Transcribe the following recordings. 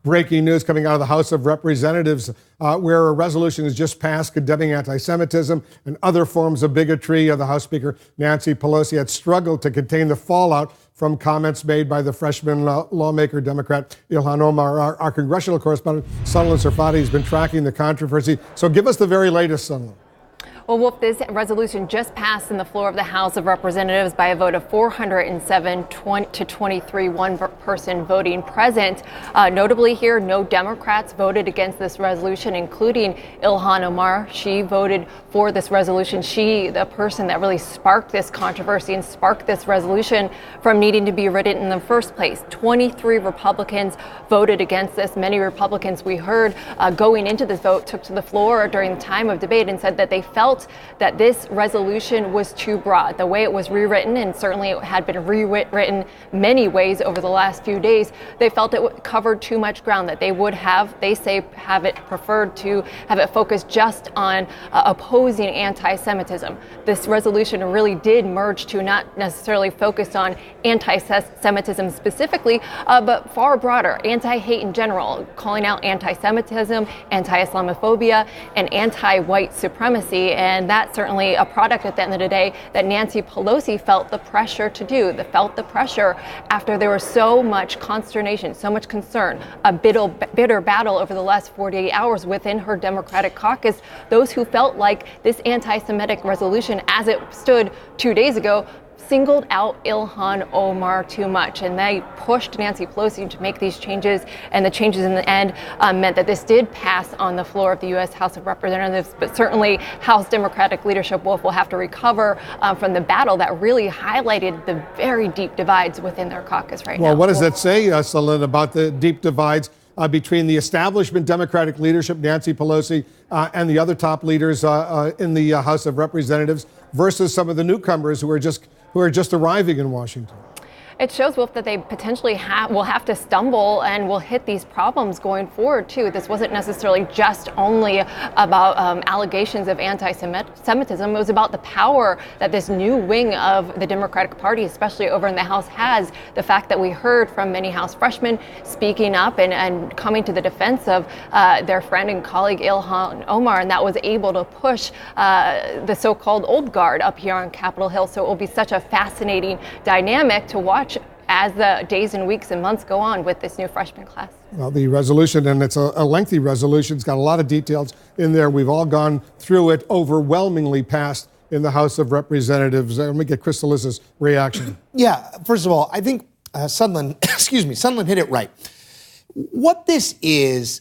breaking news coming out of the House of Representatives, where a resolution has just passed condemning anti-Semitism and other forms of bigotry. The House Speaker, Nancy Pelosi, had struggled to contain the fallout from comments made by the freshman lawmaker, Democrat Ilhan Omar. Our congressional correspondent, Sunlen Serfati, has been tracking the controversy. So give us the very latest, Sunlen. Well, Wolf, this resolution just passed in the floor of the House of Representatives by a vote of 407 to 23, one person voting present. Notably here, no Democrats voted against this resolution, including Ilhan Omar. She voted for this resolution. She, the person that really sparked this controversy and sparked this resolution from needing to be written in the first place. 23 Republicans voted against this. Many Republicans we heard going into this vote took to the floor during the time of debate and said that they felt that this resolution was too broad. The way it was rewritten, and certainly it had been rewritten many ways over the last few days, they felt it covered too much ground, that they would have, they say, have it preferred to have it focused just on opposing anti-Semitism. This resolution really did merge to not necessarily focus on anti-Semitism specifically, but far broader, anti-hate in general, calling out anti-Semitism, anti-Islamophobia, and anti-white supremacy. And that's certainly a product at the end of the day that Nancy Pelosi felt the pressure to do, felt the pressure after there was so much consternation, so much concern, a bitter battle over the last 48 hours within her Democratic caucus. Those who felt like this anti-Semitic resolution, as it stood 2 days ago, singled out Ilhan Omar too much, and they pushed Nancy Pelosi to make these changes, and the changes in the end meant that this did pass on the floor of the U.S. House of Representatives, but certainly House Democratic leadership, Wolf, will have to recover from the battle that really highlighted the very deep divides within their caucus right now. Well, what does that say, Sunlen, about the deep divides between the establishment Democratic leadership, Nancy Pelosi, and the other top leaders in the House of Representatives versus some of the newcomers who are just arriving in Washington? It shows, Wolf, that they potentially will have to stumble and will hit these problems going forward, too. This wasn't necessarily just only about allegations of anti-Semitism. It was about the power that this new wing of the Democratic Party, especially over in the House, has. The fact that we heard from many House freshmen speaking up and coming to the defense of their friend and colleague Ilhan Omar, and that was able to push the so-called old guard up here on Capitol Hill. So it will be such a fascinating dynamic to watch as the days and weeks and months go on with this new freshman class. Well, the resolution, and it's a lengthy resolution, it's got a lot of details in there. We've all gone through it, overwhelmingly passed in the House of Representatives. Let me get Chris D'Elissa's reaction. Yeah, first of all, I think Sunlen hit it right. What this is,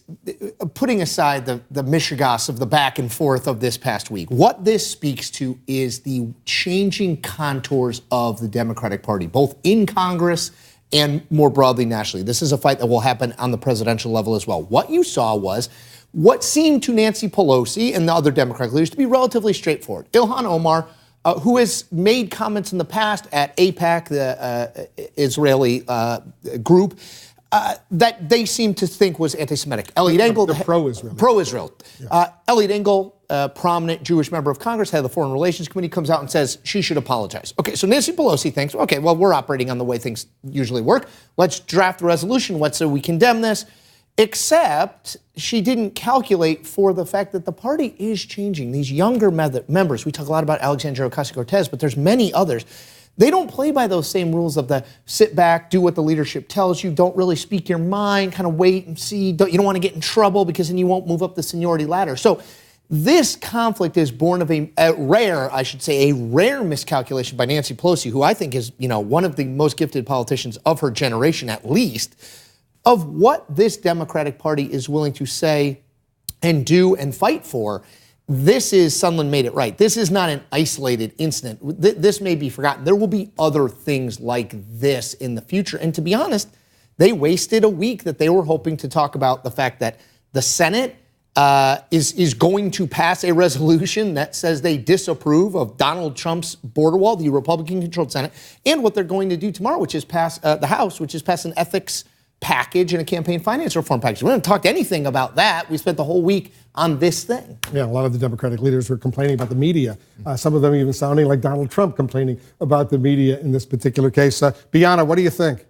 putting aside the mishigas of the back and forth of this past week, what this speaks to is the changing contours of the Democratic Party, both in Congress and more broadly nationally. This is a fight that will happen on the presidential level as well. What you saw was what seemed to Nancy Pelosi and the other Democratic leaders to be relatively straightforward. Ilhan Omar, who has made comments in the past at AIPAC, the Israeli group, that they seem to think was anti-Semitic. Elliot Engel, pro-Israel. Pro-Israel. Yeah. Elliot Engel, prominent Jewish member of Congress, head of the Foreign Relations Committee, comes out and says she should apologize. Okay, so Nancy Pelosi thinks, okay, well, we're operating on the way things usually work. Let's draft a resolution. Let's say we condemn this. Except she didn't calculate for the fact that the party is changing. These younger members, we talk a lot about Alexandria Ocasio-Cortez, but there's many others. They don't play by those same rules of the sit back, do what the leadership tells you, don't really speak your mind, kind of wait and see. You don't want to get in trouble because then you won't move up the seniority ladder. So this conflict is born of a rare miscalculation by Nancy Pelosi, who I think is, one of the most gifted politicians of her generation, at least, of what this Democratic Party is willing to say and do and fight for. This is, Sunlen made it right. This is not an isolated incident. This may be forgotten. There will be other things like this in the future. And to be honest, they wasted a week that they were hoping to talk about the fact that the Senate is going to pass a resolution that says they disapprove of Donald Trump's border wall, the Republican-controlled Senate, and what they're going to do tomorrow, which is pass the House, which is pass an ethics package and a campaign finance reform package. We haven't talked anything about that. We spent the whole week on this thing. Yeah, a lot of the Democratic leaders were complaining about the media. Some of them even sounding like Donald Trump complaining about the media in this particular case. Bianna, what do you think?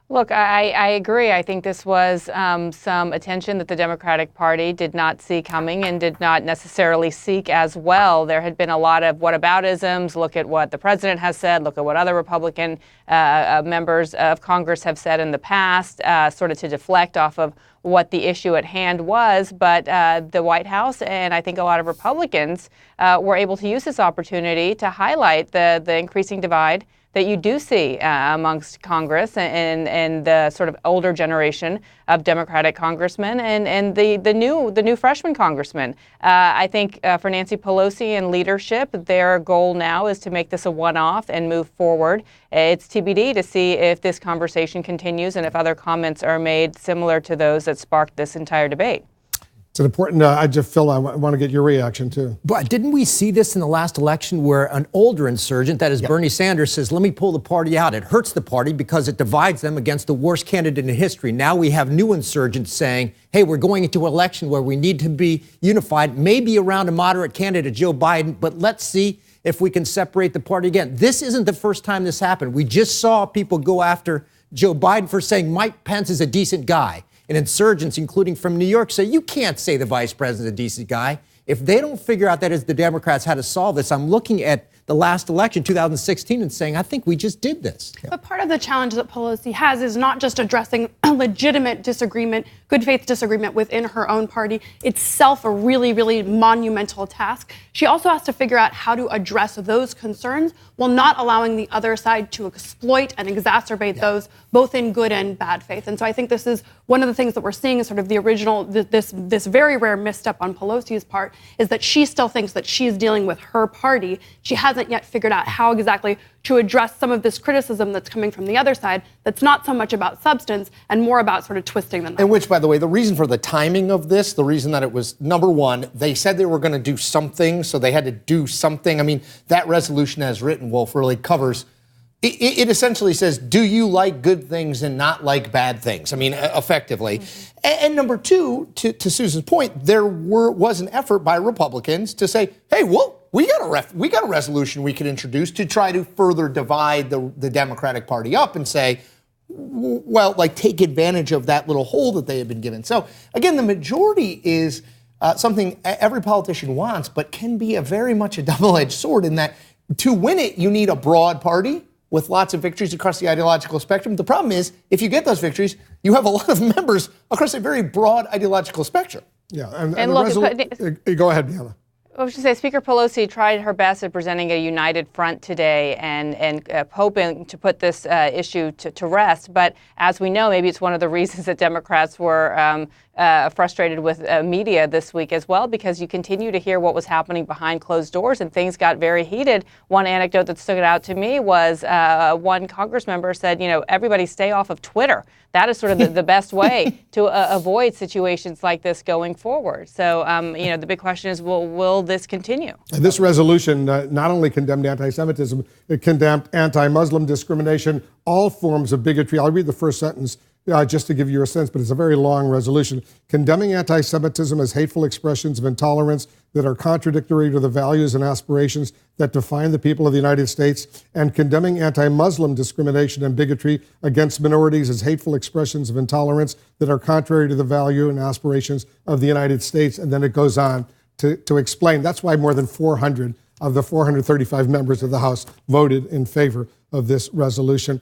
Look, I agree. I think this was some attention that the Democratic Party did not see coming and did not necessarily seek as well. There had been a lot of whataboutisms. Look at what the president has said. Look at what other Republican members of Congress have said in the past, sort of to deflect off of what the issue at hand was. But the White House and I think a lot of Republicans were able to use this opportunity to highlight the increasing divide that you do see amongst Congress and the sort of older generation of Democratic congressmen and the new freshman congressmen. I think for Nancy Pelosi and leadership, their goal now is to make this a one-off and move forward. It's TBD to see if this conversation continues and if other comments are made similar to those that sparked this entire debate. It's an important, Phil, I want to get your reaction too. But didn't we see this in the last election where an older insurgent, that is Bernie Sanders, says, let me pull the party out. It hurts the party because it divides them against the worst candidate in history. Now we have new insurgents saying, hey, we're going into an election where we need to be unified, maybe around a moderate candidate, Joe Biden, but let's see if we can separate the party again. This isn't the first time this happened. We just saw people go after Joe Biden for saying Mike Pence is a decent guy. And insurgents, including from New York, say, you can't say the vice president's a decent guy. If they don't figure out that as the Democrats how to solve this, I'm looking at the last election, 2016, and saying, I think we just did this. But part of the challenge that Pelosi has is not just addressing a legitimate disagreement, good faith disagreement within her own party, itself a really, really monumental task. She also has to figure out how to address those concerns while not allowing the other side to exploit and exacerbate those, both in good and bad faith. And so I think this is one of the things that we're seeing is sort of the original, this very rare misstep on Pelosi's part, is that she still thinks that she's dealing with her party. She hasn't yet figured out how exactly to address some of this criticism that's coming from the other side that's not so much about substance and more about sort of twisting the knife. And which, by the way, the reason for the timing of this, the reason that it was, number one, they said they were going to do something, so they had to do something. I mean, that resolution as written, Wolf, really covers, it essentially says, do you like good things and not like bad things? I mean, effectively. Mm-hmm. And number two, to Susan's point, there was an effort by Republicans to say, hey, well, we got a resolution we could introduce to try to further divide the Democratic Party up and say, well, like take advantage of that little hole that they had been given. So again, the majority is something every politician wants, but can be very much a double-edged sword in that to win it, you need a broad party with lots of victories across the ideological spectrum. The problem is, if you get those victories, you have a lot of members across a very broad ideological spectrum. Yeah, and look, go ahead, Deanna. I was going to say, Speaker Pelosi tried her best at presenting a united front today and hoping to put this issue to rest. But as we know, maybe it's one of the reasons that Democrats were frustrated with media this week as well, because you continue to hear what was happening behind closed doors and things got very heated. One anecdote that stood out to me was one Congress member said, everybody stay off of Twitter. That is sort of the best way to avoid situations like this going forward. So, the big question is, will this continue? And this resolution not only condemned anti-Semitism, it condemned anti-Muslim discrimination, all forms of bigotry. I'll read the first sentence just to give you a sense, but it's a very long resolution. Condemning anti-Semitism as hateful expressions of intolerance that are contradictory to the values and aspirations that define the people of the United States, and condemning anti-Muslim discrimination and bigotry against minorities as hateful expressions of intolerance that are contrary to the value and aspirations of the United States. And then it goes on to explain. That's why more than 400 of the 435 members of the House voted in favor of this resolution.